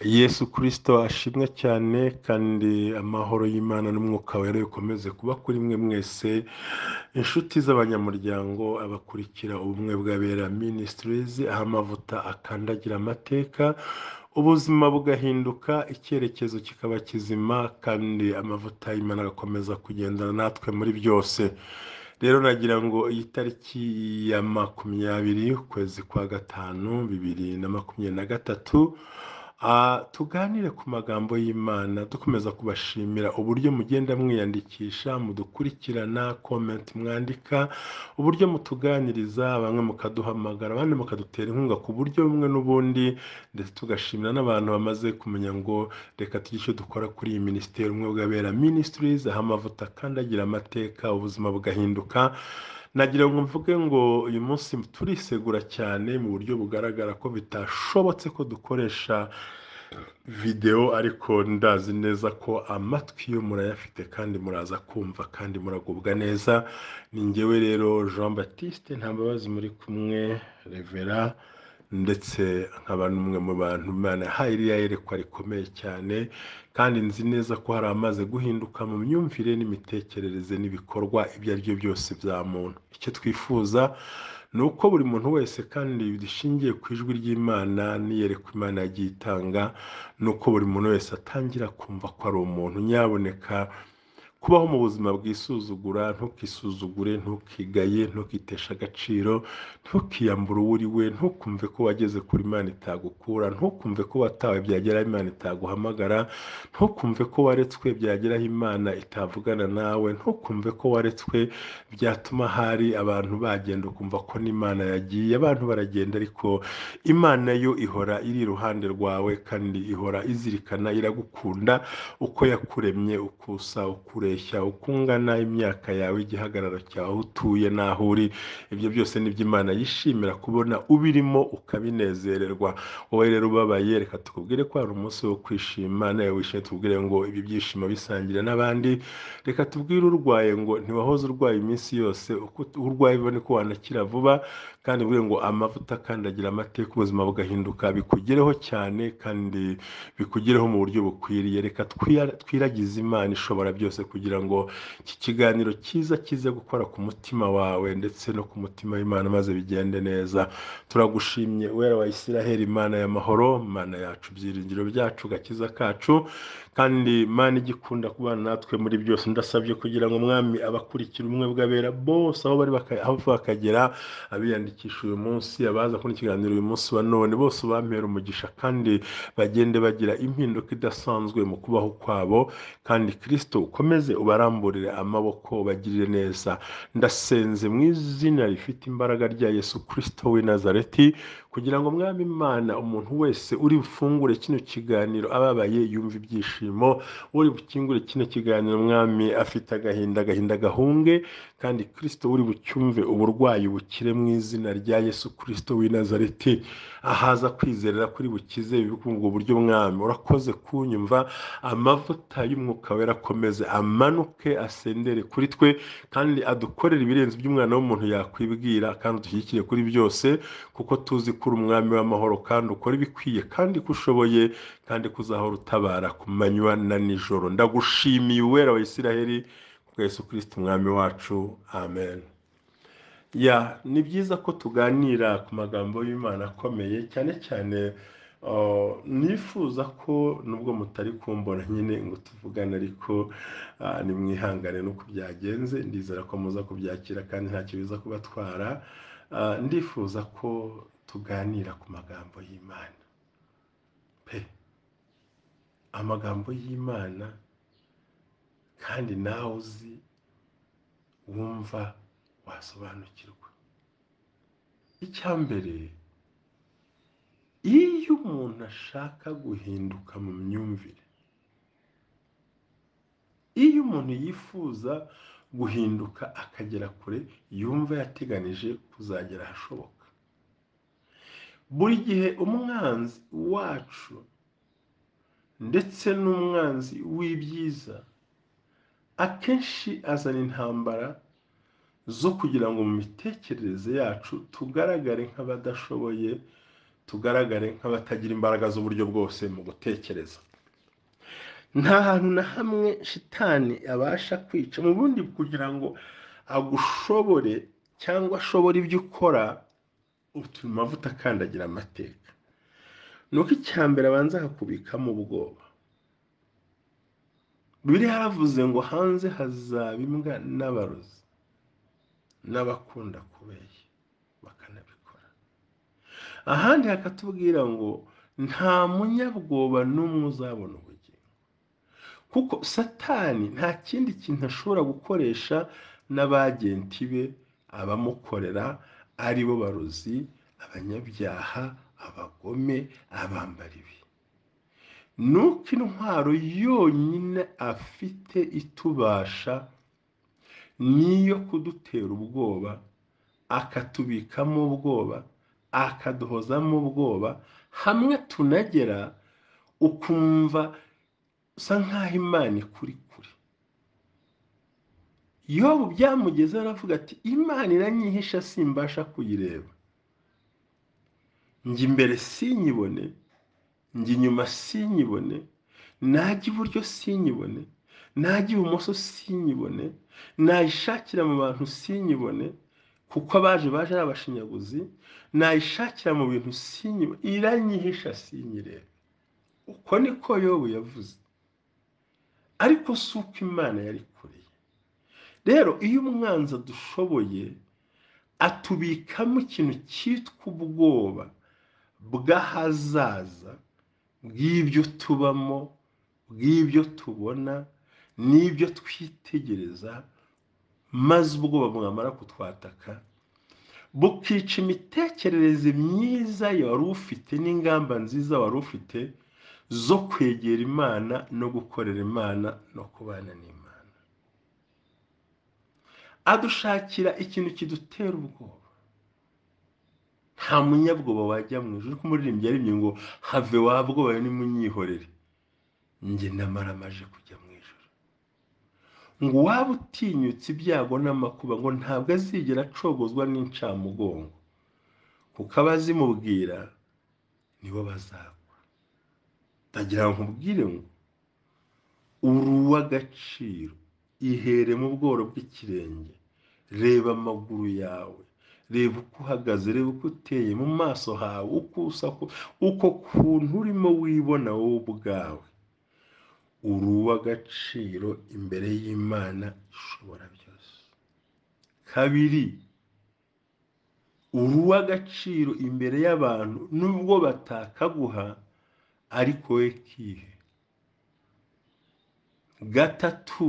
Yesu Kristo ashimwe cyane kandi amahoro y'Imana n'umwuka wera bikomeze kuba kuri mwe mwese inshuti z'abanyamuryango abakurikira ubumwe bw'abera ministries aho amavuta akandagira amateka ubuzima bugahinduka icyerekezo kikaba kizima kandi amavuta y'Imana agakomeza kugendana natwe muri byose. Rero nagira ngo iyi tariki ya 20 ukwezi kwa gatanu 2023 tuganire ku magambo y'Imana dukomeza kubashimira uburyo mugenda mwiyandikisha mudukurikirana comment mwandika uburyo mutuganiriza bamwe mukaduhamagara abandi mukadutera inkunga ku buryo bumwe n'ubundi ndetse tugashimira n'abantu bamaze kumenya ngo reka tugishe dukora kuri iyi ministeri umwe bw'abera ministries aho amavuta kandagira amateka ubuzima bugahinduka. Nagira ngo mvuge ngo uyu munsi turisegura cyane mu buryo bugaragara ko bitashobotse ko dukoresha video ariko ndazi neza ko amatwi yo murayafite kandi muraza kumva kandi muragubwa neza. Ni njyewe rero Jean Baptiste Ntambabazi muri kumwe Revera ndetse nkaba n'umwe mu bantu Imana hayiriya yerekwa rikomeye cyane kandi nzi neza ko hari amaze guhinduka mu myumvire n'imitekerereze n'ibikorwa ibyo ari byo byose bya muntu. Icyo twifuza ni uko buri muntu wese kandi bishingiye ku ijwi ry'Imana niyerekwa Imana yagiye itanga ni uko buri muntu wese atangira kumva ko ari umuntu. Nyaboneka kubaho mu buzima bwisuzugura, ntukisuzugure, ntukigaye, ntukitesha agaciro, ntukiyambure uwuriwe, ntukumve ko wageze kuri Imana itagukura, ntukumve ko watawe byageraho Imana itaguhamagara, ntukumve ko waretswe byageraho Imana itavugana nawe, ntukumve ko waretswe byatuma hari abantu bagenda ukumva ko n'Imana yagiye. Abantu baragenda ariko Imana yo ihora iri iruhande rwawe kandi ihora izirikana iragukunda uko yakuremye ukusa ukure ukungana imyaka yawe igihagararo cyawe utuye naho uri. Ibyo byose nibyo Imana yishimira kubona ubirimo ukabinezererwa. Wowe rero ubabaye reka tukubwire ko hari umunsi wo kwishima nawe wishimye tubwire ngo ibi byishimo bisangira n'abandi. Reka tubwire urwaye ngo ntiwahoze urwaye iminsi yose uko urwaye bibone ko wanakira vuba kandi bwire ngo amavuta kandagira amateka ubuzima bugahinduka bikugereho cyane kandi bikugereho mu buryo bukwiriye. Reka twiragize Imana ishobora byose kugira ngo iki kiganiro cyiza kize gukora ku mutima wawe ndetse no ku mutima w'Imana maze bigende neza. Turagushimye wera wa Isiraheli, Imana y'amahoro, Imana yacu, byiringiro byacu, gakiza kacu kandi Imana igikunda kubana natwe muri byose. Ndasabye kugira ngo Mwami abakurikira umwe bw'abera bose aho bari bakagera abiyandikisha uyu munsi abaza kuri ikiganiro uyu munsi wa none bose bampera umugisha kandi bagende bagira impinduka idasanzwe mu kubaho kwabo kandi Kristo ukomeze ubaramburire amaboko ubagirire neza. Ndasenze mu izina rifite imbaraga rya Yesu Kristo w'i Nazareti kugira ngo Mwami Imana umuntu wese uri bufungure kino kiganiro ababaye yumva ibyishimo, uri bukingure kino kiganiro Mwami afite agahinda gahunge kandi Kristo uri bucyumve uburwayi bukire mu izina rya Yesu Kristo w'i Nazareti. Ahaza kwizerera kuri bukize bikungo buryo Mwami urakoze kunyumva. Amavuta y'umwuka wera akomeze amanuke asendere kuri twe kandi adukorera ibirenze by'umwana w'umuntu yakwibwira kandi dushyigikire kuri byose kuko tuzi kuri umwami w'amahoro kandi ukora ibikwiye kandi kushoboye kandi kuzahora utabara ku manywa na nijoro. Ndagushimiye uwera wa Isiraheli kuko Yesu Kristo umwami wacu, amen. Ni byiza ko tuganira ku magambo y'Imana akomeye cyane cyane. Nifuza ko nubwo mutari kumbona nyine ngo tuvugane ariko nimwihangane nuko byagenze, ndizera ko muza kubyakira kandi ntacyo biza kubatwara. Ndifuza ko tuganira ku magambo y'Imana pe, amagambo y'Imana kandi nawe uzi wumva wasobanukirwa. Icya mbere, iyo umuntu ashaka guhinduka mu myumvire, iyo umuntu yifuza guhinduka akagera kure yumva yateganije kuzagera ahashoboka, buri gihe umwanzi wacu ndetse n'umwanzi w'ibyiza akenshi azana intambara zo kugira ngo mu mitekerereze yacu tugaragare nk'abadashoboye, tugaragare nk'abatagira imbaraga z'uburyo bwose mu gutekereza. Nta hantu na hamwe shitani abasha kwica mu bundi kugira ngo agushobore cyangwa ashobore ibyo ukora, utuma amavuta akandagira amateka. Nuko icya mbere abanza akakubikamo ubwoba. Bibiliya yaravuze ngo hanze hazaba imbwa n'abarozi n'abakunda kubeshya bakanabikora. Ahandi hakatubwira ngo nta munyabwoba n'umwe uzabona ubugingo, kuko satani nta kindi kintu ashobora gukoresha n'abagenti be, abamukorera ari bo barozi, abanyabyaha, abagome, abambara ibi. Nuko intwaro yonyine afite itubasha niyo kudutera ubwoba, akatubikamo ubwoba, akaduhozamo ubwoba, hamwe tunagera ukumva usa nk'aho Imana ikuri kure. Yobu byamugezeho aravuga ati Imana iranyihisha simbasha kuyireba, njye imbere sinyibone, njye inyuma sinyibone, najya iburyo sinyibone, najya ibumoso sinyibone, nayishakira mu bantu sinyibone, kuko baje ari abashinyaguzi, nayishakira mu bintu sinyibone, iranyihisha sinyirebe. Uko niko Yobu yavuze, ariko si uko Imana yari kure. Rero iyo umwanzi adushoboye atubikamo ikintu cyitwa ubwoba bw'ahazaza, bw'ibyo tubamo, bw'ibyo tubona n'ibyo twitegereza, maze ubwoba bwamara kutwataka bukica imitekerereze myiza wari ufite n'ingamba nziza wari ufite zo kwegera Imana no gukorera Imana no kubana n'Imana. Adushakira ikintu kidutera ubwoba. Nta munyabwoba wajya mu ijuru, kuko umuririmbyi yaririmbye ngo have wabwoba nimunyihorere, njye namara amaje kujya mu ijuru. Ngo waba utinyutse ibyago n'amakuba, ngo ntabwo azigera acogozwa n'incamugongo, kuko abazimubwira nibo bazagwa. Ndagira ngo nkubwire ngo uri uw'agaciro, ihere mu bworo bw'ikirenge, reba amaguru yawe, reba uko uhagaze, reba uko uteye mu maso hawe, uko usa, uko kuntu urimo wibona wowe ubwawe. Uri uw'agaciro imbere y'Imana ishobora byose. Kabiri, uri uw'agaciro imbere y'abantu nubwo batakaguha, ariko we kihe. Gatatu,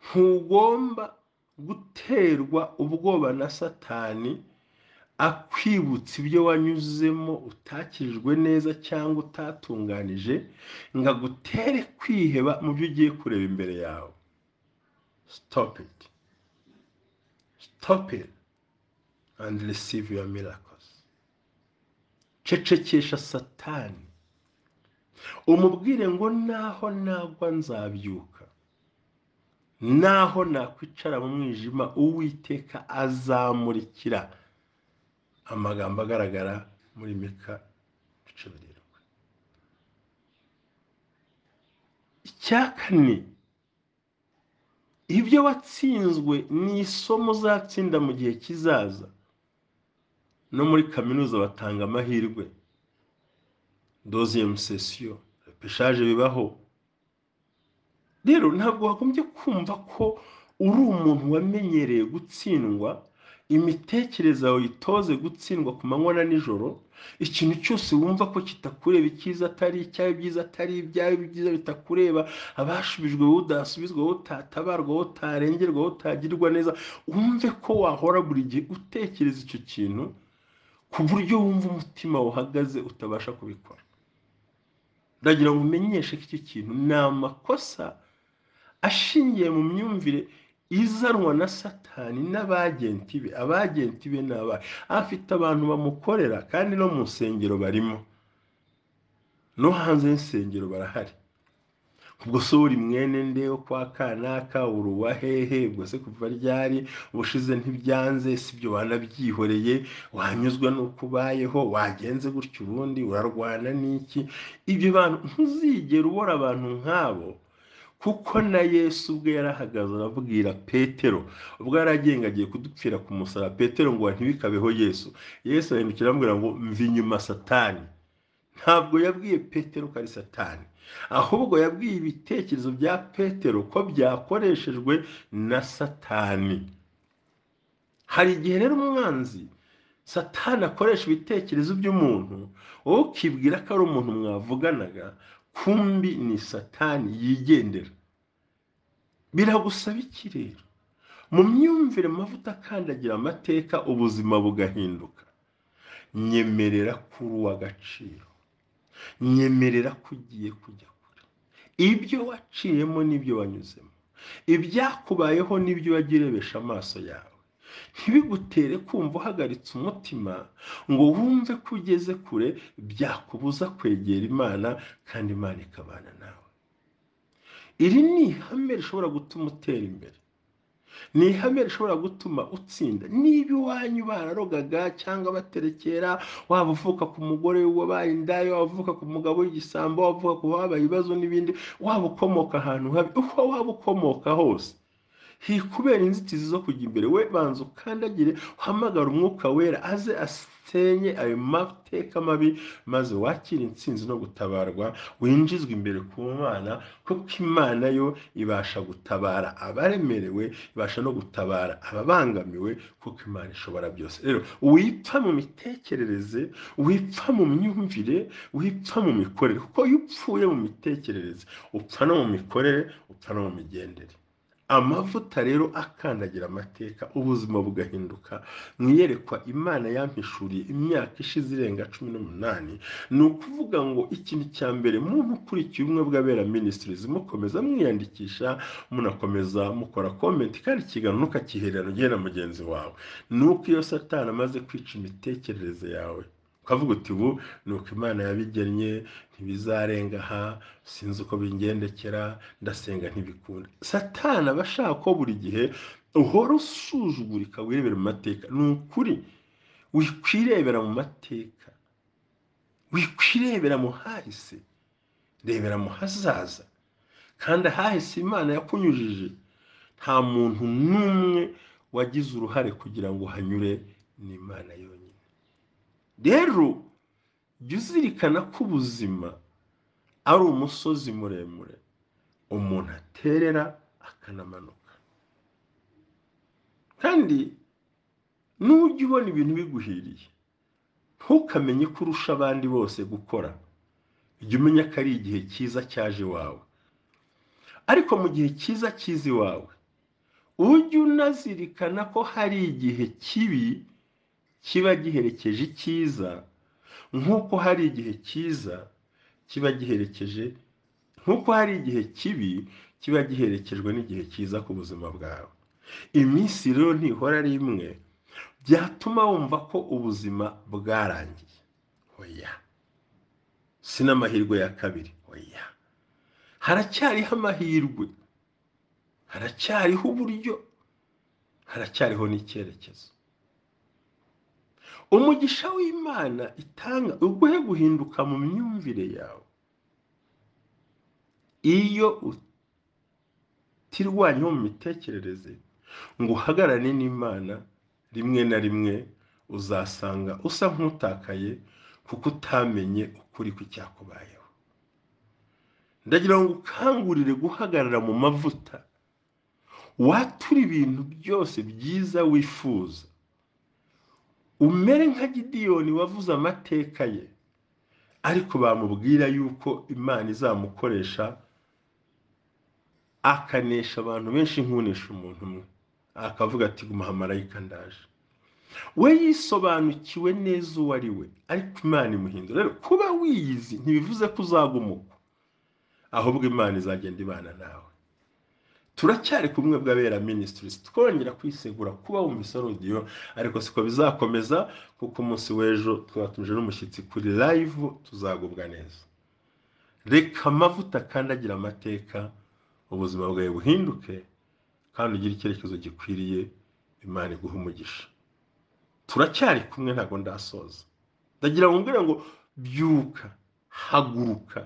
ntugomba guterwa ubwoba na Satani akwibutsa ibyo wanyuzemo utakijwe neza cyangwa utatunganije, ngo agutere kwiheba mu byo ugiye kureba imbere yawe. Stop it. Stop it and receive your miracles. Cecekesha Satani, umubwire ngo naho nagwa nzabyuka, naho nakwicara mu mwijima Uwiteka azamurikira. Amagambo agaragara muri Mika 7. Icyakane, ibyo watsinzwe ni isomo uzatsinda mu gihe kizaza. No muri kaminuza batanga amahirwe, deuxième session, repêchage bibaho. Rero ntabwo wagombye kumva ko uri umuntu wamenyereye gutsindwa, imitekerereze yawe itoze gutsindwa ku manywa na nijoro, ikintu cyose wumva ko kitakureba, icyiza atari icyawe, ibyiza atari ibyawe, ibyiza bitakureba, abashubijwe wowe udasubizwa, wowe utatabarwa, wowe utarengerwa, wowe utagirwa neza, wumve ko wahora buri gihe utekereza icyo kintu ku buryo wumva umutima uhagaze utabasha kubikora. Ndagira ngo umenyeshe ko icyo kintu ni amakosa ashingiye mu myumvire izanwa na Satani n'abagenti be. Abagenti be n'abahe afite abantu bamukorera, kandi no mu nsengero barimo, no hanze y'insengero barahari. ubwo se uri mwene nde wo kwa kanaka, uri uwa hehe, ubwo se kuva ryari, ubushize ntibyanze, sibyo wanabyihoreye, wanyuzwe n'uko ubayeho, wagenze gutyo ubundi urarwana n'iki? Ibyo bantu ntuzigera ubora abantu nk'abo, kuko na Yesu ubwe yarahagaze arabwira Petero, ubwo yaragenga agiye kudupfira ku musaraba, Petero ngo ntibikabeho Yesu. Yesu arahindukira aramubwira ngo mva inyuma Satani. Ntabwo yabwiye Petero ko ari Satani, ahubwo yabwiye ibitekerezo bya Petero ko byakoreshejwe na Satani. Hari igihe rero umwanzi Satani akoresha ibitekerezo by'umuntu, wowe ukibwira ko ari umuntu mwavuganaga, kumbi ni Satani yigendera. Biragusaba iki rero? Mu myumvire mavuta akandagira amateka, ubuzima bugahinduka. Nyemerera kuri uw'agaciro, nyemerera ko ugiye kujya kure. Ibyo waciyemo n'ibyo wanyuzemo, ibyakubayeho n'ibyo wagirebesha amaso yawe, ntibigutere kumva uhagaritse umutima ngo wumve ko ugeze kure, byakubuza kwegera Imana kandi Imana ikabana nawe. Iri ni ihame rishobora gutuma utera imbere, ni ihame rishobora gutuma utsinda. Niba iwanyu bararogaga cyangwa baterekera, waba uvuka ku mugore wabaye indaya, waba uvuka ku mugabo w'igisambo, waba uvuka ku babaye ibibazo n'ibindi, waba ukomoka ahantu habi, uko waba ukomoka hose, kubera inzitizi zo kujya imbere, we banza ukandagire, uhamagara umwuka wera aze asenye ayo mateka mabi, maze wakire intsinzi no gutabarwa, winjizwe imbere ku Mana, kuko Imana yo ibasha gutabara abaremerewe, ibasha no gutabara ababangamiwe, kuko Imana ishobora byose. Rero wipfa mu mitekerereze, wipfa mu myumvire, wipfa mu mikorere, kuko iyo upfuye mu mitekerereze upfa no mu mikorere, upfa no mu migendere. Amavuta rero akandagira amateka, ubuzima bugahinduka. Mwiyerekwa Imana yampishuriye imyaka ishize irenga 18, ni ukuvuga ngo ikintu cya mbere, muntu ukurikiye ubumwe bw'abera ministries, mukomeza mwiyandikisha, munakomeza mukora comment, kandi ikiganiro ntukakihererana ugiye na mugenzi wawe. Nuko iyo Satani amaze kwica imitekerereze yawe, ukavuga uti ubu ni uko Imana yabigennye, ntibizarenga aha, sinzi uko bingendekera, ndasenga ntibikunda. Satani aba ashaka ko buri gihe uhora usuzugurika, wirebera mu mateka. Ni ukuri wikwirebera mu mateka, wikwirebera mu hahise, rebera mu hazaza. Kandi ahahise Imana yakunyujije, nta muntu n'umwe wagize uruhare kugira ngo hanyure, ni Imana yonyine. Rero jya uzirikana ko ubuzima ari umusozi muremure umuntu aterera akanamanuka, kandi nujya ubona ibintu biguhiriye, ntukamenye ko urusha abandi bose gukora. Jya umenya ko ari igihe cyiza cyaje iwawe, ariko mu gihe cyiza kiza iwawe ujye unazirikana ko hari igihe kibi kiba giherekeje icyiza, nk'uko hari igihe cyiza kiba giherekeje, nk'uko hari igihe kibi kiba giherekejwe n'igihe cyiza ku buzima bwawe. Iminsi rero ntihora ari imwe byatuma wumva ko ubuzima bwarangiye. Oya, si n'amahirwe ya kabiri. Oya, haracyariho amahirwe, haracyariho uburyo, haracyariho n'icyerekezo. Umugisha w'Imana itanga uguhe guhinduka mu myumvire yawe. Iyo utirwanyeho mu mitekerereze ngo uhagarane n'Imana, rimwe na rimwe uzasanga usa nk'utakaye, kuko utamenye ukuri kw'icyakubayeho. Ndagira ngo ukangurire guhagarara mu mavuta, watura ibintu byose byiza wifuza, umere nka Gideyoni wavuze amateka ye, ariko bamubwira yuko Imana izamukoresha akanesha abantu benshi nk'unesha umuntu umwe, akavuga ati guma marayika ndaje. We yisobanukiwe neza Uwariwe, ariko Imana imuhindura. Rero kuba wiyizi ntibivuze ko uzagumuka, ahubwo Imana izagenda ibana nawe. Turacyari ku bumwe bw'abera ministries, twongera kwisegura kuba wumvise audio, ariko siko bizakomeza, kuko umunsi w'ejo twatumije n'umushyitsi kuri live, tuzagubwa neza. reka amavuta kandi agira amateka ubuzima bwawe buhinduke kandi ugire icyerekezo gikwiriye. Imana iguhe umugisha. Turacyari kumwe, ntabwo ndasoza. Ndagira ngo mbwira ngo byuka, haguruka,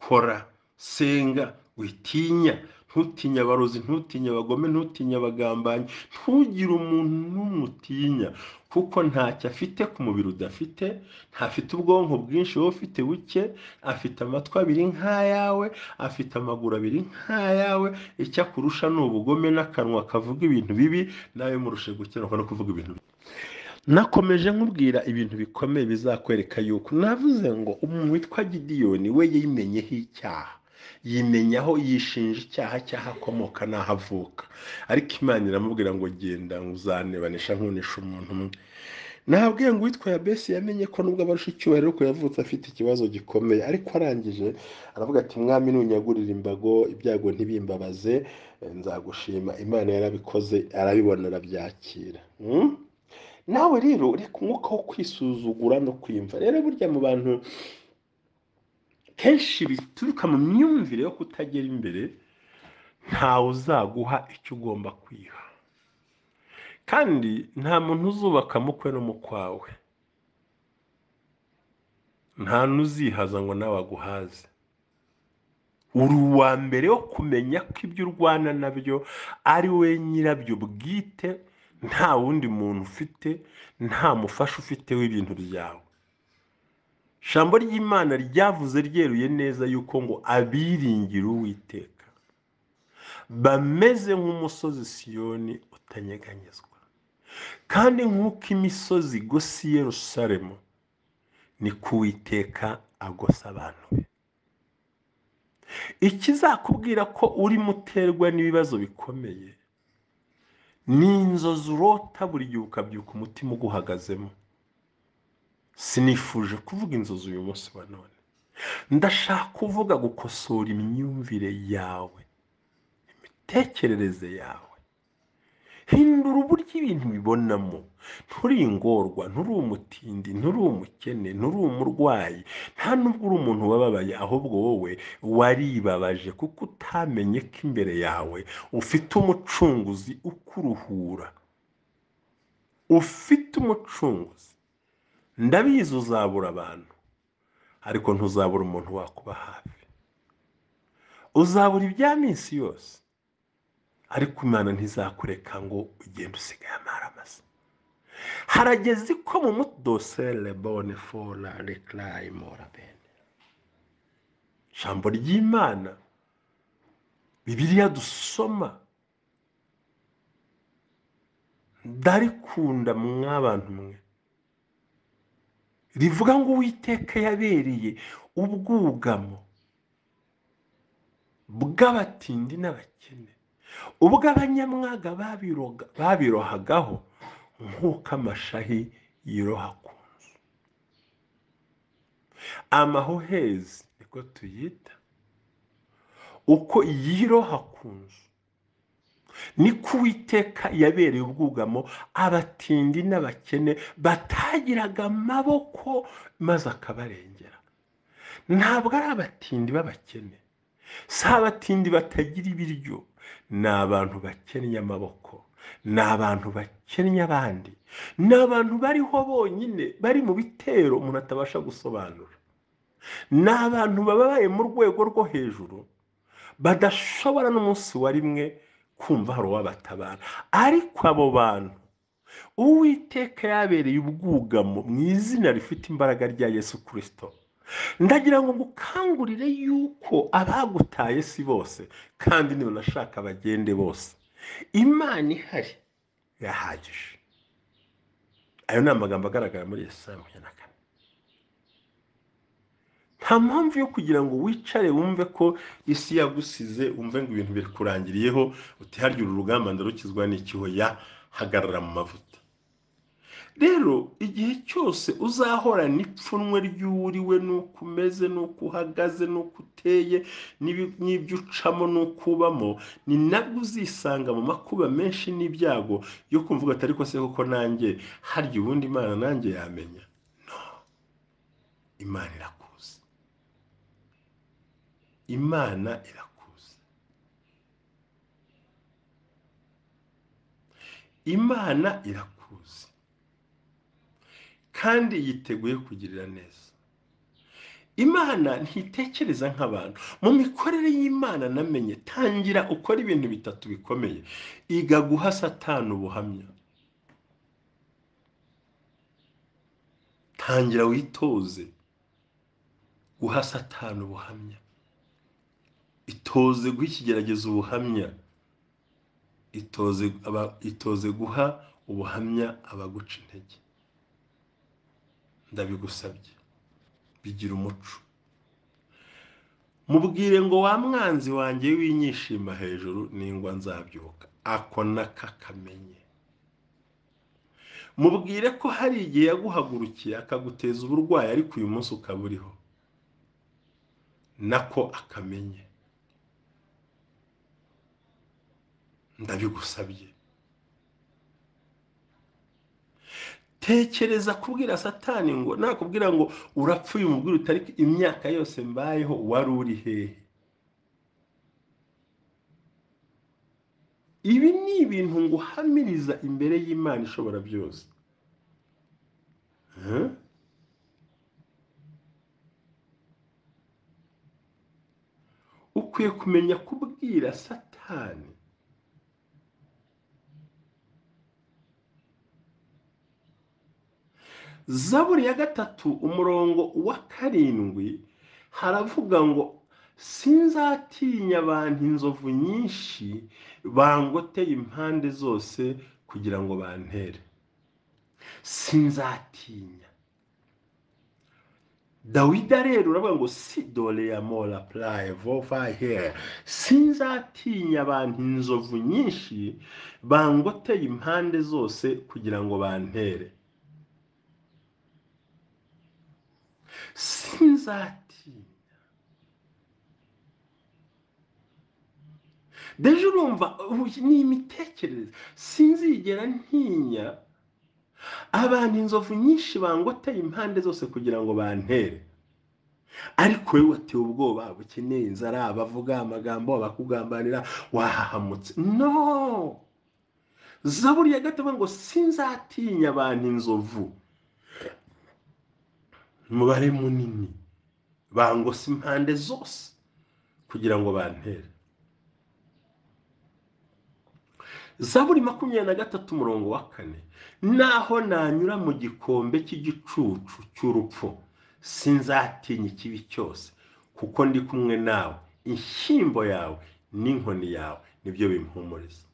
kora, senga, witinya. Ntutinya abarozi, ntutinya abagome, ntutinya abagambanyi, ntugire umuntu n'umwe utinya, kuko ntacyo afite ku mubiri udafite. Ntafite ubwonko bwinshi wowe ufite buke, afite amatwi abiri nk'ayawe, afite amaguru abiri nk'ayawe. Icyo akurusha ni ubugome n'akanwa kavuga ibintu bibi, nawe murushe gukenerwa no kuvuga ibintu bibi. Nakomeje nkubwira ibintu bikomeye bizakwereka yuko navuze ngo umuntu witwa Gidiyoni we yimenyeho icyaha, yimenya aho yishinja icyaha cyaho akomoka n'aho avuka, ariko Imana iramubwira ngo genda uzanebanisha nkunisha umuntu umwe. Nabwiye ngo uwitwa Yabesi yamenye ko nubwo abarusha icyubahiro ko yavutse afite ikibazo gikomeye, ariko arangije aravuga ati mwami nunyagurira imbago ibyago ntibimbabaze, nzagushima. Imana yarabikoze, arabibona, arabyakira. Nawe rero reka umwuka wo kwisuzugura no kwimva. Rero burya mu bantu kenshi bituruka mu myumvire yo kutagera imbere, ntawe uzaguha icyo ugomba kwiha, kandi nta muntu uzubaka mukwe no mukwawe, nta n'uzihaza ngo nawe aguhaze. Uri uwa mbere wo kumenya ko ibyo urwana nabyo ari we nyirabyo bwite, nta wundi muntu ufite, nta mufasha ufite w'ibintu byawe. Ijambo ry'Imana ryavuze ryeruye neza yuko ngo abiringira Uwiteka bameze nk'umusozi Siyoni utanyeganyezwa, kandi nk'uko imisozi igose i Yerusalemu niko Uwiteka agosa abantu be. Ikizakubwira ko urimo uterwa n'ibibazo bikomeye ni inzozi urota buri gihe ukabyuka umutima uguhagazemo. Sinifuje kuvuga inzozi uyu munsi wa none, ndashaka kuvuga gukosora imyumvire yawe, imitekerereze yawe. Hindura uburyo ibintu bibonamo. Nturi ingorwa, nturi umutindi, nturi umukene, nturi umurwayi, nta nubwo uri umuntu wababaye, ahubwo wowe waribabaje kuko utamenye ko imbere yawe ufite umucunguzi ukuruhura, ufite umucunguzi. Ndabizi uzabura abantu, ariko ntuzabura umuntu wakuba hafi. Uzabura ibya minsi yose, ariko Imana ntizakureka ngo ugende usigaye amaramasa. Harageze ko mu mudosere bone fora reclaye mora bene. Ijambo ry'Imana Bibiliya dusoma ndarikunda mw'abantu mwe, rivuga ngo Uwiteka yabereye ubwugamo bw'abatindi n'abakene, ubwo abanyamwaga babirohagaho nk'uko amashahi yiroha ku nzu. Amahuhezi niko tuyita, uko yiroha ku nzu niko Uwiteka yabereye ubwugamo abatindi n'abakene batagiraga amaboko maze akabarengera. Ntabwo ari abatindi b'abakene, si abatindi batagira ibiryo, ni abantu bakennye amaboko, ni abantu bakennye abandi, ni abantu bariho bonyine, bari mu bitero umuntu atabasha gusobanura, ni abantu bababaye mu rwego rwo hejuru, badashobora n'umunsi wa rimwe kumva hari uwabatabara. Ariko abo bantu Uwiteka yabereye ubwugamo mu izina rifite imbaraga rya Yesu Kristo. Ndagira ngo ngukangurire yuko abagutaye si bose, kandi niba unashaka bagende bose. Imana ihari yahagije. Ayo ni amagambo agaragara muri Yesaya 24. Nta mpamvu yo kugira ngo wicare wumve ko isi yagusize, wumve ngo ibintu biri kurangiriyeho, uti harya uru rugamba ndarukizwa n'ikiho. Ya hagarara mu mavuta. Rero igihe cyose uzahorana ipfunwe ry'uwuriwe, n'uko umeze, n'uko uhagaze, n'uko uteye, n'ibyo ucamo, n'uko ubamo, ni nabwo uzisanga mu makuba menshi n'ibyago yo kumvuga ati ariko se koko nanjye harya ubundi Imana nanjye yamenya. No, Imana irakuzi. imana irakuzi, imana irakuzi kandi yiteguye kugirira neza. Imana ntitekereza nk'abantu. Mu mikorere y'Imana namenye, tangira ukora ibintu bitatu bikomeye. Iga guha Satani ubuhamya. Tangira witoze guha Satani ubuhamya. Itoze guha ikigeragezo ubuhamya. Itoze guha ubuhamya abaguca intege. Ndabigusabye, bigira umuco. Mubwire ngo wa mwanzi wanjye w'inyishima hejuru ningwa nzabyuka, ako nakakamenye. Mubwire ko hari igihe yaguhagurukiye akaguteza uburwayi ariko uyu munsi ukaba uriho, nako akamenye. Ndabigusabye. Tekereza kubwira Satani ngo nakubwira ngo urapfuye, umubwire utari imyaka yose mbayeho wari uri hehe. Ibi ni ibintu nguhamiriza imbere y'Imana ishobora byose. Ukwiye kumenya kubwira Satani. Zaburi ya 3 umurongo wa 7 haravuga ngo sinzatinya abantu inzovu nyinshi bangoteye impande zose kugira ngo bantere. Sinzatinya. Dawidi rero uravuga ngo si dole ya mola playe vova here. Sinzatinya abantu inzovu nyinshi bangoteye impande zose kugira ngo bantere. Sinzatinya. Deje urumva ni imitekerereze. Sinzigera ntinya abantu inzovu nyinshi bangoteye impande zose kugira ngo bantere. Ariko wewe watewe ubwoba, bukeneye inzara, abavuga amagambo, abakugambanira, wahahamutse. No! Zaburi ya 3 ngo sinzatinya abantu inzovu, umubare munini, bangose impande zose kugira ngo bantere. Zaburi 23 umurongo wa 4 naho nanyura mu gikombe cy'igicucu cy'urupfu sinzatinya ikibi cyose kuko ndi kumwe nawe, inshyimbo yawe n'inkoni yawe nibyo bimpumuriza.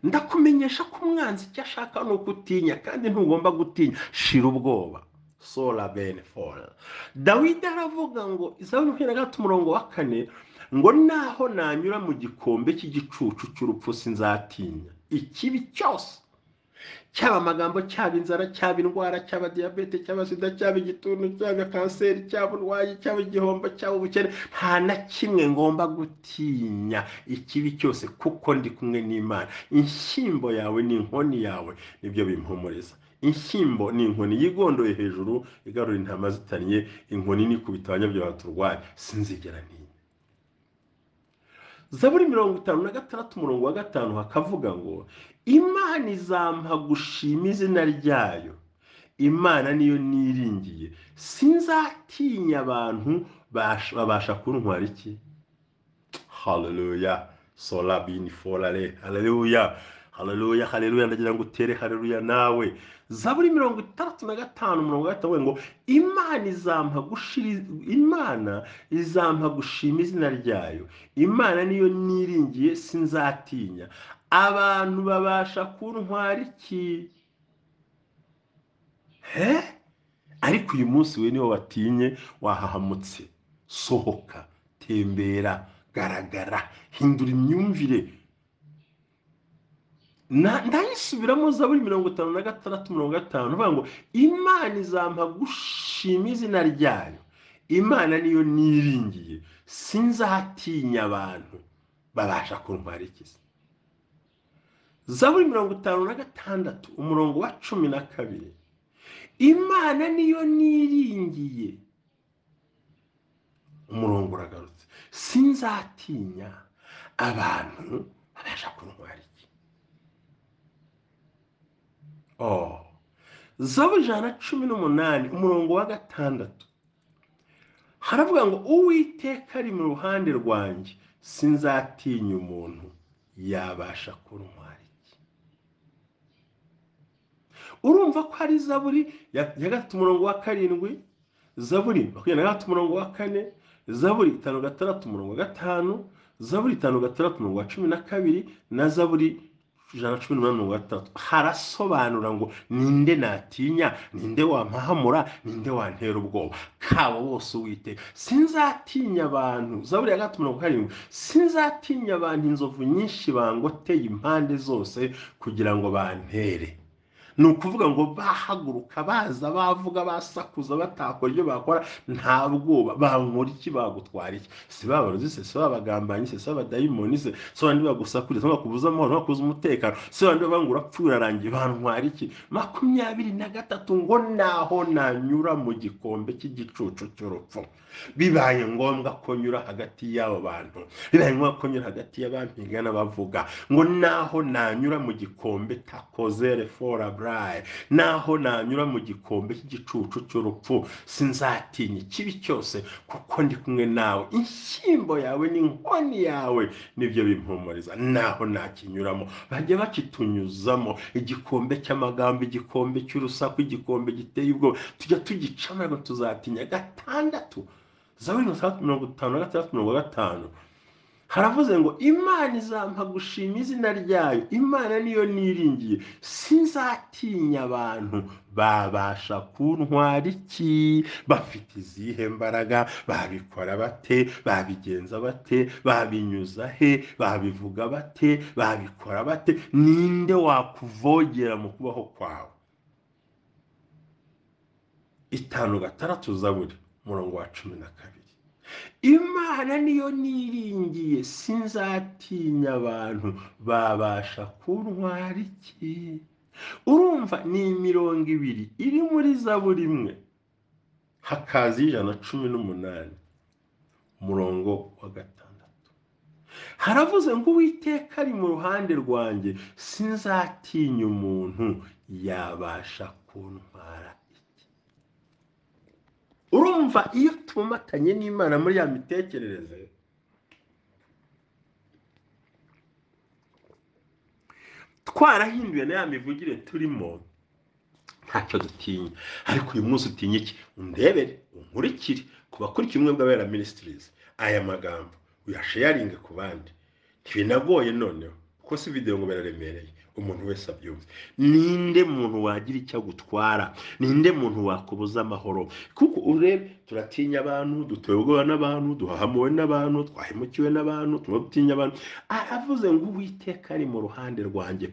Ndakumenyesha ko umwanzi icyo ashaka no gutinya kandi ntugomba gutinya, shira ubwoba. Sola bene fola. Dawidi aravuga ngo Zaburi 23 umurongo wa 4 ngo naho nanyura mu gikombe cy'igicucu cy'urupfu sinzatinya ikibi cyose, cyaba amagambo, cyaba inzara, cyaba indwara, cyaba diabete, cyaba sida, cyaba igituntu, cyaba kanseri, cyaba urwayi, cyaba igihombo, cyaba ubukene, nta na kimwe ngomba gutinya ikibi cyose kuko ndi kumwe n'Imana. Inshyimbo yawe n'inkoni yawe nibyo bimpumuriza. Inshyimbo ni inkoni yigondoye hejuru igarura intama zitanye, inkoni ni kubita abanyabyaha turwaye, sinzigera ntinya. Zaburi 56 umurongo wa 5 hakavuga ngo Imana izampa gushima izina ryayo, Imana niyo niringiye, sinzatinya abantu babasha kuntwara iki. Hallelujah. Sola bini folale. Hallelujah. Hallelujah. Hallelujah. Ndagira ngo utere hallelujah nawe. Zaburi 65 umurongo wa 5 ngo Imana izampa gushima izina ryayo, Imana niyo niringiye, sinzatinya abantu babasha kuntwara iki. Ariko uyu munsi we niwo watinye, wahahamutse. Sohoka, tembera, garagara, hindura imyumvire. Ndayisubiramo Zaburi 56 umurongo wa 5 uvuga ngo Imana izampa gushima izina ryayo, Imana niyo niringiye, sinzatinya abantu babasha kuntwara iki. Zaburi 56 umurongo wa 12 Imana niyo niringiye, umurongo sinzatinya abantu babasha kuntwara iki. Zaburi 118 umurongo wa 6 haravuga ngo Uwiteka ari mu ruhande rwanjye, sinzatinya umuntu yabasha kuntwara iki. Urumva ko hari Zaburi ya 3 umurongo wa 7, Zaburi 23 umurongo wa 4, Zaburi 56 umurongo wa 5, Zaburi 56 umurongo wa 12 na Zaburi 118 harasobanura ngo ninde natinya, ninde wampahamura, ninde wantera ubwoba. Kabo bose Uwiteka, sinzatinya abantu. Zaburi ya 7 sinzatinya abantu inzovu nyinshi bangoteye impande zose kugira ngo bantere. Ni ukuvuga ngo bahaguruka baza bavuga basakuza batakora ibyo bakora, nta bwoba. Bankora iki? Bagutwara iki? Si babarozi se, si babagambanyi se, si abadayimoni se, si abandi bagusakuriza bakubuza amahoro, bakubuza umutekano, si abandi bavuga urapfa urarangiye, bantwara iki? 23 ngo naho nanyura mu gikombe cy'igicucu cy'urupfu, bibaye ngombwa ko nyura hagati y'abo bantu, bibaye ngombwa ko nyura hagati y'abampigana bavuga ngo naho nanyura mu gikombe takozere fora braille, naho nanyura mu gikombe cy'igicucu cy'urupfu, sinzatinya ikibi cyose kuko ndi kumwe nawe. Inshyimbo yawe n'inkoni yawe nibyo bimpumuriza. Naho nakinyuramo bajya bakitunyuzamo, igikombe cy'amagambo, igikombe cy'urusaku, igikombe giteye ubwoba, tujya tugicamo ngo tuzatinya. 6 Zaburi 56:5 haravuze ngo Imana izampa gushima izina ryayo, Imana niyo niringiye, sinzatinya abantu babasha kuntwara iki. Bafite izihe mbaraga? Babikora bate? Babigenza bate? Babinyuza he? Babivuga bate? Babikora bate? Ninde wakuvogera mu kubaho kwawe? 5:6 Zaburi umurongo wa 12, Imana niyo niringiye, sinzatinya abantu babasha kuntwara iki. Urumva ni 200 iri muri Zaburi imwe, hakaza 118 umurongo wa 6 haravuze ngo Uwiteka ari mu ruhande rwanjye, sinzatinya umuntu yabasha kuntwara. Urumva iyo tumatanye n'Imana muri ya mitekerereze, twarahinduye na ya mivugire turimo, ntacyo dutinya. Ariko uyu munsi utinya iki? Undebere, unkurikire ku bakurikiye Ubumwe bw'Abera Ministries, aya magambo uyasharinge ku bandi. Ntibinagoye noneho kuko si video ngo biraremereye, umuntu wese abyumva. Ninde muntu wagira icyo gutwara? Ninde muntu wakubuza amahoro? Kuko urebe turatinya abantu, dutewe ubwoba n'abantu, duhahamuwe n'abantu, twahemukiwe n'abantu, tumutinya abantu. Aravuze ngo Uwiteka ari mu ruhande rwanjye,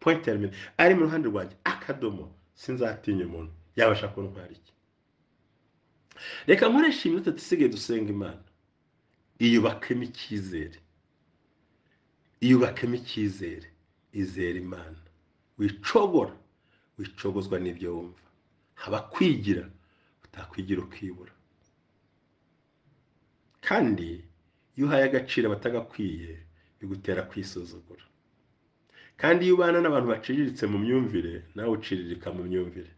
point termine, ari mu ruhande rwanjye, akadomo, sinzatinya umuntu yabasha kuntwara iki. Reka nkoresha iminota tusigaye dusenga Imana. Iyubakemo icyizere, iyubakemo icyizere, izera Imana, wicogozwa n'ibyo wumva. Haba kwigira, utakwigira ukibura. Kandi iyo uhaye agaciro abatagakwiye bigutera kwisuzugura. Kandi iyo ubana n'abantu baciriritse mu myumvire, nawe uciririka mu myumvire.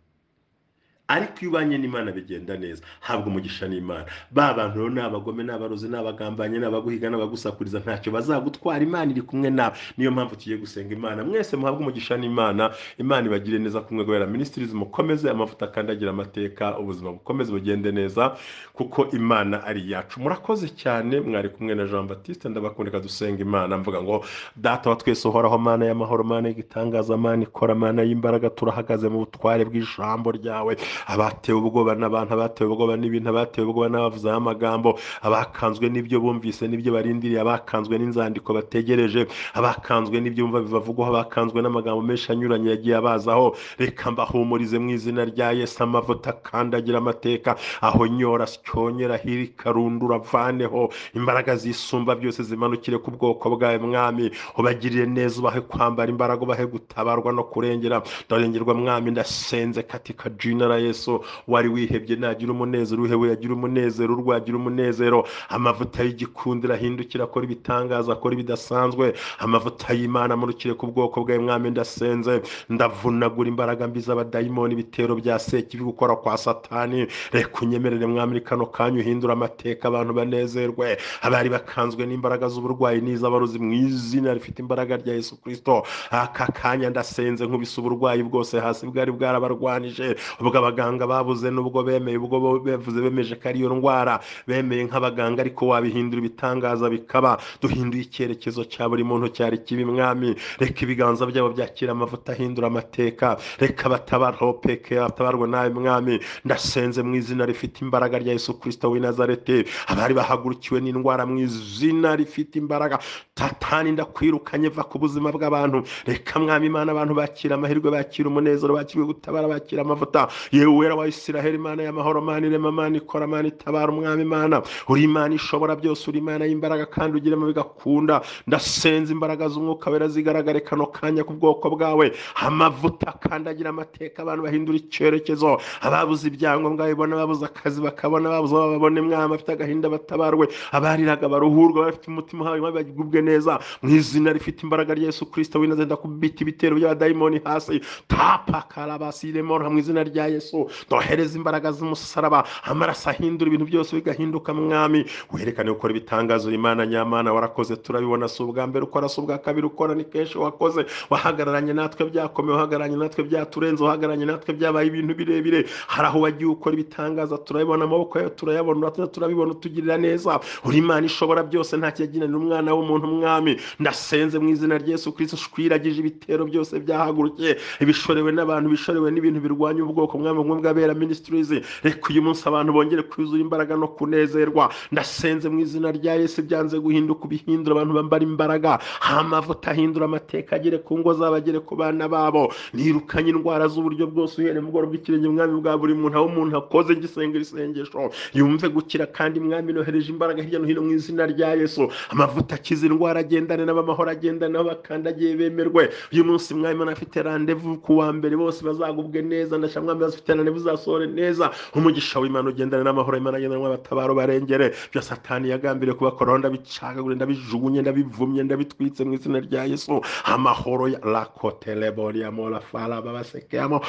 Ariko iyo ubanye n'Imana bigenda neza, habwa umugisha n'Imana. Ba bantu rero n'abagome, n'abarozi, n'abagambanye, n'abaguhiga, n'abagusakuriza, ntacyo bazagutwara. Imana iri kumwe nawe. Niyo mpamvu tugiye gusenga Imana. Mwese muhabwe umugisha n'Imana. Imana ibagire neza. Kumwe Gwera Ministries mukomeze amavuta kandi agira amateka, ubuzima bukomeze bugende neza kuko Imana ari yacu. Murakoze cyane, mwari kumwe na Jean Baptiste. Ndabakundika dusenga Imana mvuga ngo Data wa twese uhoraho, Mana y'amahoro, Mana y'igitangaza, Mana ikora, Mana y'imbaraga, turahagaze mu butware bw'ijambo ryawe. Abatewe ubwoba n'abantu, abatewe ubwoba n'ibintu, abatewe ubwoba n'abavuze amagambo, abakanzwe n'ibyo bumvise n'ibyo barindiriye, abakanzwe n'inzandiko bategereje, abakanzwe n'ibyo bumva bibavugwaho, abakanzwe n'amagambo menshi anyuranye yagiye abazaho. Reka mbahumurize mu izina rya Yesu. Amavuta kandi agira amateka, aho nyora syonyera hirikarundura, vaneho imbaraga zisumba byose zimanukire ku bwoko bwawe Mwami. Ubagirire neza, ubahe kwambara imbaraga, ubahe gutabarwa no kurengerwa Mwami. Ndasenze katika jina la Yesu. Wari wihebye nagira umunezero, uhewe yagira umunezero, urwagira umunezero. Amavuta y'igikundiro ahindukira akora ibitangaza, akora ibidasanzwe. Amavuta y'Imana amurikire ku bwoko bwawe mwami, ndasenze ndavunagura imbaraga mbi z'abadayimoni, ibitero bya sekibi, gukora kwa satani. Reka unyemerere mwami kano kanya uhindura amateka, abantu banezerwe, abari bakanzwe n'imbaraga z'uburwayi n'iz'abarozi mu izina rifite imbaraga rya Yesu Kristo. Aka kanya ndasenze nkubise uburwayi bwose hasi bwari bwarabarwanije, ubwo abaganga babuze n'ubwo bemeye, ubwo bevuze bemeje ko ariyo ndwara, bemeye nk'abaganga ariko wabihindura ibitangaza bikaba. Duhinduye icyerekezo cya buri muntu cyari kibi mwami, reka ibiganza byabo byakira amavuta ahindura amateka, reka batabarho peke batabarwa nawe mwami. Ndasenze mu izina rifite imbaraga rya Yesu Kristo w'i Nazareti, abari bahagurukiwe n'indwara mu izina rifite imbaraga, Satani ndakwirukanye, va ku buzima bw'abantu. Reka mwami Imana abantu bakira amahirwe, bakira umunezero, bakirwe gutabara, bakira amavuta. Yewe wera wa Isiraheli, Imana y'amahoro, Mana irema, Mana ikora, Mana itabara, umwami Imana uri Imana ishobora byose, uri Imana y'imbaraga kandi ugiremo bigakunda. Ndasenze imbaraga z'umwuka wera zigaragare kano kanya ku bwoko bwawe, amavuta kandi agira amateka, abantu bahindura icyerekezo, ababuze ibyangombwa babibona, ababuze akazi bakabona, ababuze babone mwami, afite agahinda batabarwe, abariraga baruhurwa, bafite umutima uhawe bagubwe neza mu izina rifite imbaraga rya Yesu Kristo w'i Nazareti. Ndakubita ibitero by'abadayimoni hasi, tapa karabasiremo mu izina rya Yesu. Ndohereza imbaraga z'umusaraba, amaraso ahindura ibintu byose bigahinduka mwami. Werekane gukora ibitangazo, Imana nyamana, warakoze turabibona, si ubwa mbere ukora, si ubwa kabiri ukora, ni kenshi wakoze. Wahagararanye natwe byakomeye, wahagararanye natwe byaturenze, wahagararanye natwe byabaye ibintu birebire. Hari aho wagiye ukora ibitangaza turabibona, amaboko yawe turayabona, turabibona utugirira neza. Uri Imana ishobora byose, nta kiyaginanira umwana w'umuntu mwami. Ndasenze mu izina rya Yesu Kristo, shwiragije ibitero byose byahagurukiye, ibishorewe n'abantu, bishorewe n'ibintu birwanya ubwoko mwami bw'abera ministries. Reka uyu munsi abantu bongere kwuzura imbaraga no kunezerwa. Ndasenze mu izina rya Yesu, byanze guhinduka ubihindura, abantu bambara imbaraga, amavuta ahindura amateka, agere ku ngo zabo, agere ku bana babo. Nirukanye indwara z'uburyo bwose, uhere mu bworo bw'ikirenge mwami bwa buri muntu, aho umuntu akoze igisengero isengesho yumve gukira, kandi mwami nohereje imbaraga hirya no hino mu izina rya Yesu. Amavuta akiza indwara, agendane n'abamahoro, agendane n'abakandagiye bemerwe. Uyu munsi mwami Imana afite randevu ku wa mbere, bose bazagubwe neza. Ndasha mwami bazifite randevu zasohore neza, umugisha w'Imana ugendane n'amahoro, Imana agendane n'abatabaro barengere. Bya Satani yagambiriye kubakora, ndabicagagure, ndabijugunye, ndabivumye, ndabitwitse mu izina rya Yesu. Amahoro ya lakotelebori ya mola fala babasekemo.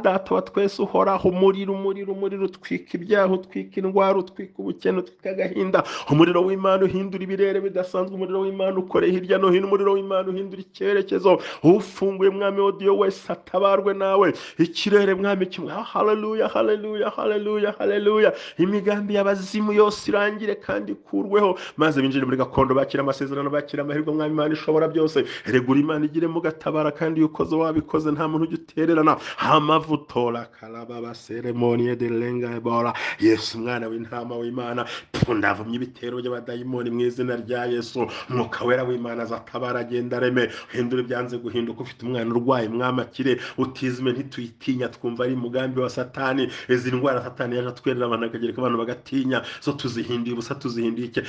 Data wa twese uhoraho, umuriro utwika ibyaha, utwika indwara, utwika ubukene, utwika agahinda. Umuriro w'Imana uhindura ibirere bidasanzwe, umuriro w'Imana ukore hirya no hino, umuriro w'Imana uhindura icyerekezo. Ufunguye mwami audio wese atabarwe nawe, ikirere mwami kimwe. Haleluya, haleluya, haleluya, haleluya. Imigambi y'abazimu yose irangire kandi ikurweho, maze binjire muri gakondo, bakira amasezerano, bakira amahirwe mwami Imana ishobora byose. Regura Imana igire mu gatabara, kandi ukoze wabikoze, nta muntu utererana. Amavutora kalababa ceremonie de lenga ebola. Yesu mwana w'intama w'Imana, ndavumye ibitero by'abadayimoni mu izina rya Yesu. Mwuka wera w'Imana azatabara, agenda reme, hindura byanze guhinduka. Ufite umwana urwaye mwamakire, utizime ntituyitinya, twumva ari umugambi wa Satani. Izi ndwara Satani yaje atwerera abantu, akagereka abantu bagatinya, zo tuzihinduye ubusa, tuzihinduye iki.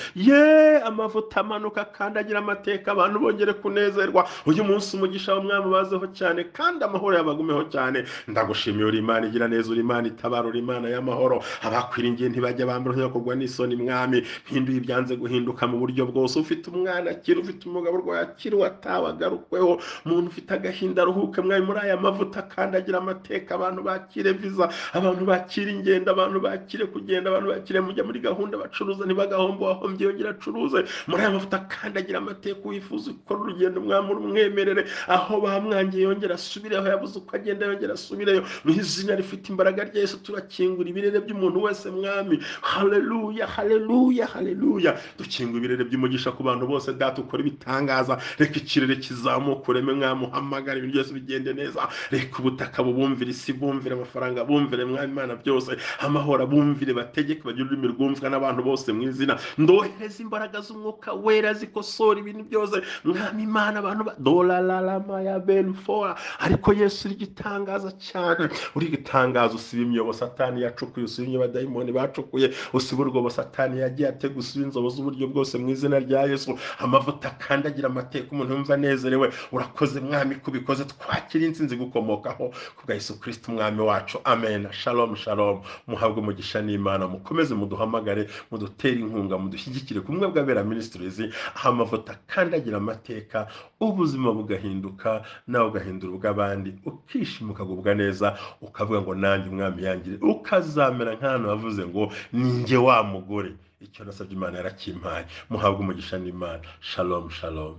Amavuta amanuka kandi agira amateka, abantu bongere kunezerwa. Uyu munsi umugisha w'umwami bazeho cyane, kandi amahoro yabagumeho cyane. Ndagushimiye, uri Imana igira neza, uri Imana itabara, uri Imana y'amahoro. Abakwiringiye ntibajya bambara ntibakogwa n'isoni mwami. Hinduye ibyanze guhinduka mu buryo bwose. Ufite umwana akira, ufite umugabo urwaye akira, watabagarukweho. Umuntu ufite agahinda aruhuke mwami muri aya mavuta, kandi agira amateka. Abantu bakire visa, abantu bakire ingendo, abantu bakire kugenda, abantu bakire mujya muri gahunda, bacuruza ntibagahombo, wahombye yongera acuruze muri aya mavuta, kandi agira amateka. Wifuza gukora urugendo mwami umwemerere, aho bamwangiye yongera asubire, aho yabuze uko agenda yongera asubireyo. Mu izina rifite imbaraga rya Yesu turakingura ibirere by'umuntu wese mwami. Haleluya, haleluya, haleluya. Dukingura ibirere by'umugisha ku bantu bose. Data ukora ibitangaza, reka ikirere kizamuka, ureme mwami, uhamagara ibintu byose bigende neza. Reka ubutaka bubumvire, isi bumvire, amafaranga bumvire mwami Imana byose, amahoro bumvire, bategeke, bagire ururimi rwumvwa n'abantu bose mu izina. Ndohereza imbaraga z'umwuka wera zikosora ibintu byose mwami Imana. Abantu dolalama ya benfora. Ariko Yesu uri gitangaza cyane, uri gitangaza. Usiba imyobo Satani yacukuye, usiba imyobo abadayimoni bacukuye, usiba urwobo Satani yagiye atega, usiba inzobo z'uburyo bwose mu izina rya Yesu. Amavuta kandi agira amateka, umuntu yumva anezerewe. Urakoze mwami kubikoze, twakira intsinzi gukomokaho kubwa Yesu Kristo umwami wacu. Amen. Shalom shalom. Muhabwe umugisha n'Imana, mukomeze muduhamagare, mudutere inkunga, mudushyigikire ku bumwe bw'abera ministries, aho amavuta kandi agira amateka, ubuzima bugahinduka, nawe ugahindura ubw'abandi, ukishima ukagubwa neza, ukavuga ngo nanjye umwami yangire, ukazamera nk'ahantu bavuze ngo ninjye wa mugore. Icyo nasabye Imana yarakimpaye. Muhabwe umugisha n'Imana. Shalom shalom.